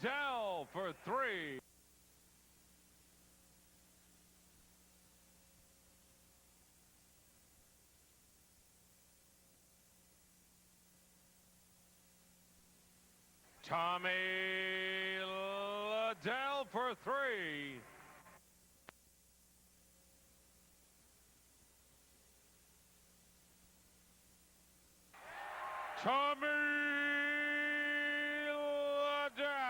Lidell for 3. Tommie Lidell for 3. Tommie Lidell.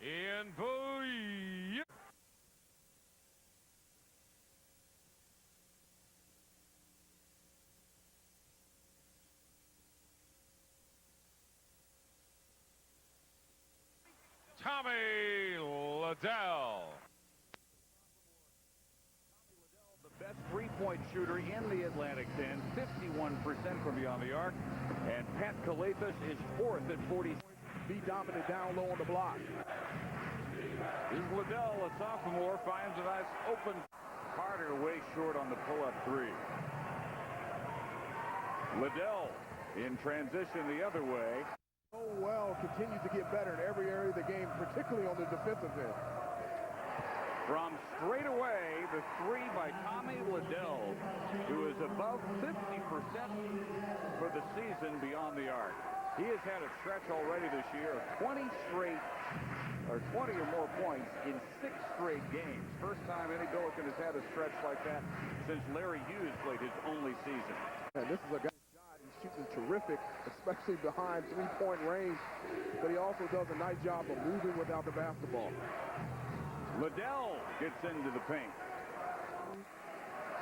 And booyah! Tommie Lidell. The best three-point shooter in the Atlantic 10, 51% from beyond the arc. And Pat Kalafis is 4th at 40. Be dominant down low on the block. This is Lidell, a sophomore, finds a nice open. Carter way short on the pull-up 3. Lidell in transition the other way. So well, continues to get better in every area of the game, particularly on the defensive end. From straight away, the 3 by Tommie Lidell, who is above 50% for the season beyond the arc. He has had a stretch already this year of 20 straight, or 20 or more points in 6 straight games. First time any Billiken has had a stretch like that since Larry Hughes played his only season. And this is a guy's shot. He's shooting terrific, especially behind three-point range. But he also does a nice job of moving without the basketball. Lidell gets into the paint.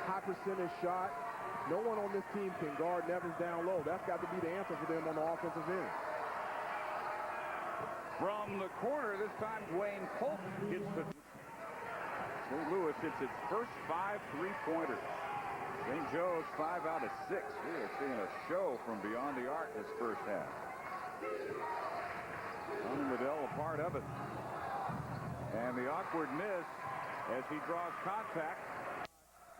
High percentage shot. No one on this team can guard Nevins down low. That's got to be the answer for them on the offensive end. From the corner, this time Dwayne Polk gets the... St. Louis hits its first 5 three-pointers. St. Joe's 5 out of 6. We are seeing a show from beyond the arc this first half. Tommie Lidell a part of it. And the awkward miss as he draws contact.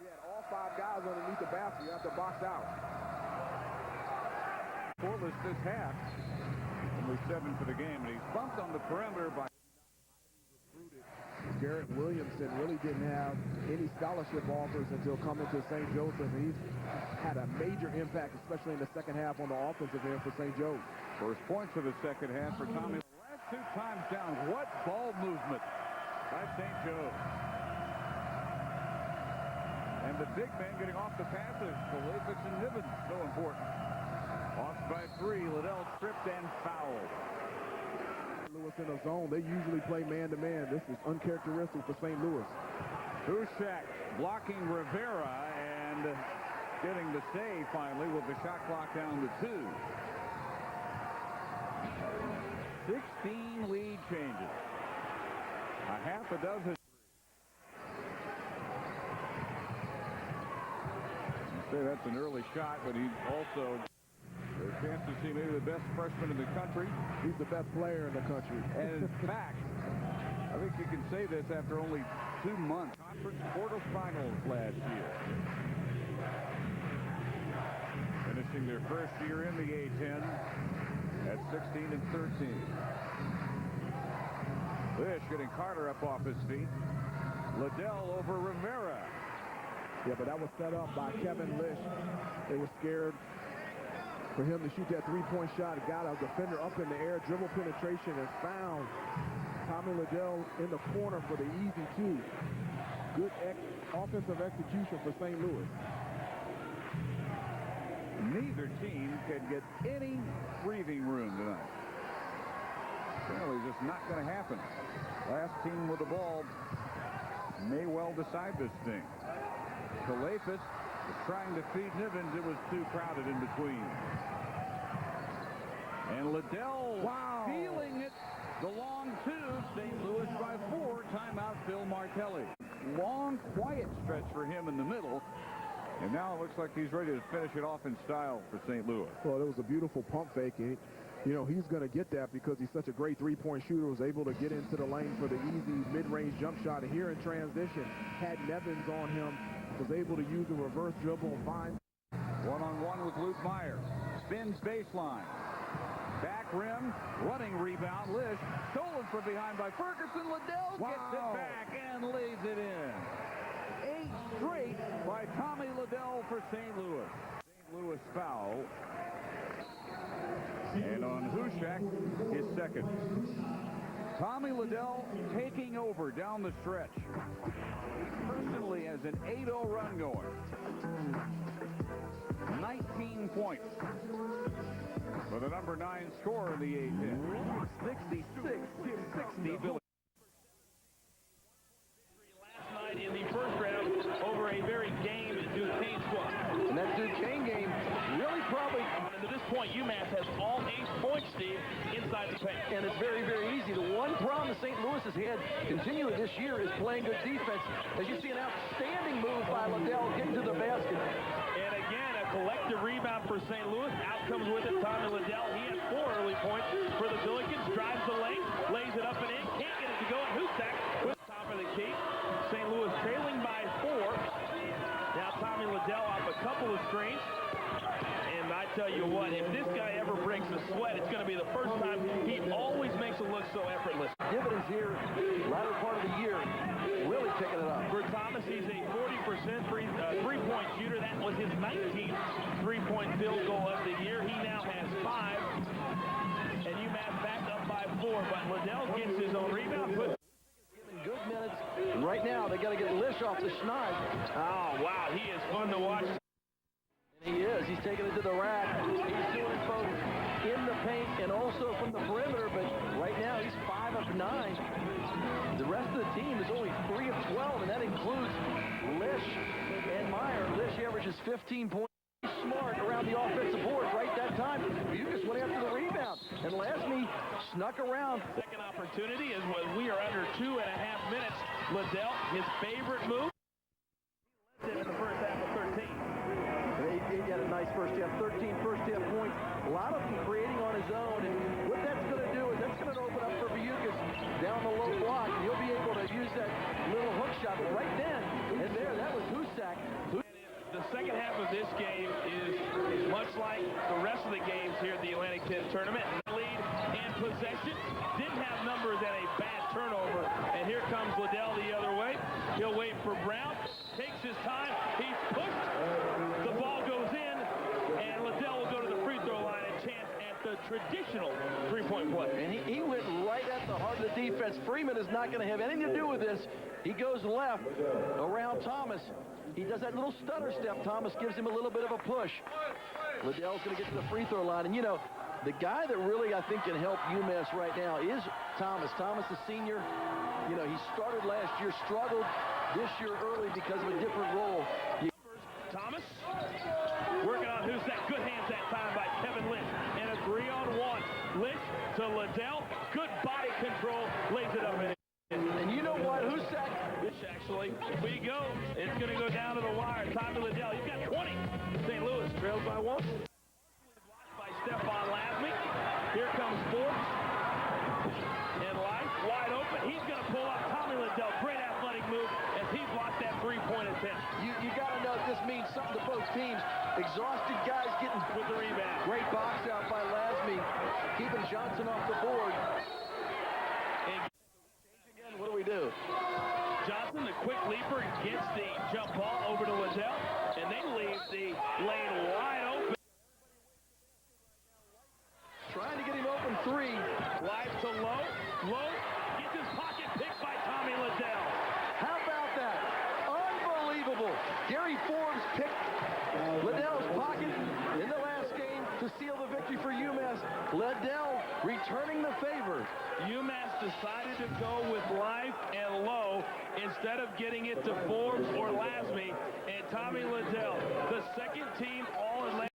He had all 5 guys underneath the basket. You have to box out. Scoreless this half. Only 7 for the game, and he's bumped on the perimeter by... Garrett Williamson really didn't have any scholarship offers until coming to St. Joseph. And he's had a major impact, especially in the second half on the offensive end for St. Joe's. First point for the second half for Tommie. Last 2 times down. What ball movement by St. Joe's. And the big men getting off the passes. Kalafis and Niven, so important. Off by 3. Lidell stripped and fouled. Louis in a zone. They usually play man-to-man. This is uncharacteristic for St. Louis. Hushak blocking Rivera and getting the save finally with the shot clock down to 2. 16 lead changes. A half a dozen. Say that's an early shot, but he also has a chance to see maybe the best freshman in the country. He's the best player in the country. And in fact, I think you can say this after only 2 months. Conference quarterfinals last year. Finishing their first year in the A-10 at 16 and 13. Lish getting Carter up off his feet. Lidell over Rivera. Yeah, but that was set up by Kevin Lish. They were scared for him to shoot that three-point shot. Got a defender up in the air, dribble penetration, and found Tommie Lidell in the corner for the easy 2. Good offensive execution for St. Louis. Neither team can get any breathing room tonight. Apparently just not going to happen. Last team with the ball may well decide this thing. Kalafis was trying to feed Nivens. It was too crowded in between. And Lidell feeling it. The long 2. St. Louis by 4. Timeout, Phil Martelli. long, quiet stretch for him in the middle. And now it looks like he's ready to finish it off in style for St. Louis. Well, it was a beautiful pump fake. You know, he's going to get that because he's such a great three-point shooter, was able to get into the lane for the easy mid-range jump shot. And here in transition, had Nevins on him, was able to use the reverse dribble and find. One-on-one with Luke Meyer. Spins baseline. Back rim, running rebound. Lish, stolen from behind by Ferguson. Lidell gets it back and lays it in. 8 straight by Tommie Lidell for St. Louis. St. Louis foul. And on Hushak, his second. Tommie Lidell taking over down the stretch. He personally has an 8-0 run going. 19 points for the number 9 scorer in the A-10. 66-60 Billy. Last night in the first round over a very game Duquesne squad. And that Duquesne game really probably... And to this point, UMass has all 8 points, Steve, inside the paint. And it's very, very easy. The one problem that St. Louis has had continually this year is playing good defense. As you see an outstanding move by Lidell getting to the basket. And again, a collective rebound for St. Louis. Out comes with it Tommie Lidell. He has 4 early points for the Billikens. Drives the lane, lays it up and in. Can't get it to go. And Husak with the top of the key. St. Louis trailing by 4. Now Tommie Lidell off a couple of screens. And I tell you what, if this guy ever breaks a sweat, it's going to be the first time. He always makes it look so effortless. Dividends here, latter part of the year, really picking it up. For Thomas, he's a 40% three-point shooter. That was his 19th three-point field goal of the year. He now has 5. And UMass back up by 4. But Lidell gets his own rebound. Good minutes. And right now, they got to get Lish off the schneid. Oh, wow. He is fun to watch. He is. He's taking it to the rack. He's doing it both in the paint and also from the perimeter, but right now he's 5 of 9. The rest of the team is only 3 of 12, and that includes Lish and Meyer. Lish averages 15 points. He's smart around the offensive board right that time. You just went after the rebound, and Lasme snuck around. Second opportunity is when we are under 2.5 minutes. Lidell, his favorite move. He led in the first half of 13. He had a nice first half, 13 first half points. A lot of them creating on his own. And what that's going to do is that's going to open up for Magixx down the low block. He'll be able to use that little hook shot. But right then and there, that was Husak. The second half of this game is much like the rest of the games here at the Atlantic 10 tournament. Lead and possession. Didn't have numbers and a bad turnover. And here comes Lidell the other way. He'll wait for Brown. Takes his time. He's pushed. The ball goes in. And Lidell will go to the free throw line and chance at the traditional three-point play. And he went right at the heart of the defense. Freeman is not going to have anything to do with this. He goes left around Thomas. He does that little stutter step. Thomas gives him a little bit of a push. Liddell's going to get to the free throw line. And, you know, the guy that really, I think, can help UMass right now is Thomas. Thomas, the senior, you know, he started last year, struggled this year early because of a different role. Thomas working on Husak. Good hands that time by Kevin Lish. And a 3-on-1. Lish to Lidell. Good body control. Lays it up and in. And you know what? Husak. Lish, actually. We go. It's going to go down to the wire. Tommie Lidell. He's got 20. St. Louis trails by 1. Blocked by Stephon Lasme. Here comes Forbes. And Life wide open. He's going to pull up Tommie Lidell. Great athletic move as he blocked that three-point attempt. You got to know this means something to both teams. Exhausted guys getting With the rebound. great box out by Lasme, keeping Johnson off the board. And Again, what do we do? Johnson, the quick leaper, gets the jump ball over to Lidell, and they leave the lane wide open. Trying to get him open 3. Live to Lowe. Lowe gets his pocket picked by Tommie Lidell. How about that? Unbelievable. Gary Forbes picked Liddell's pocket in the last game to seal the victory for UMass. Liddell returning the favor. UMass decided to go with Life and Lowe instead of getting it to Forbes or Lasme, and Tommie Lidell, the second team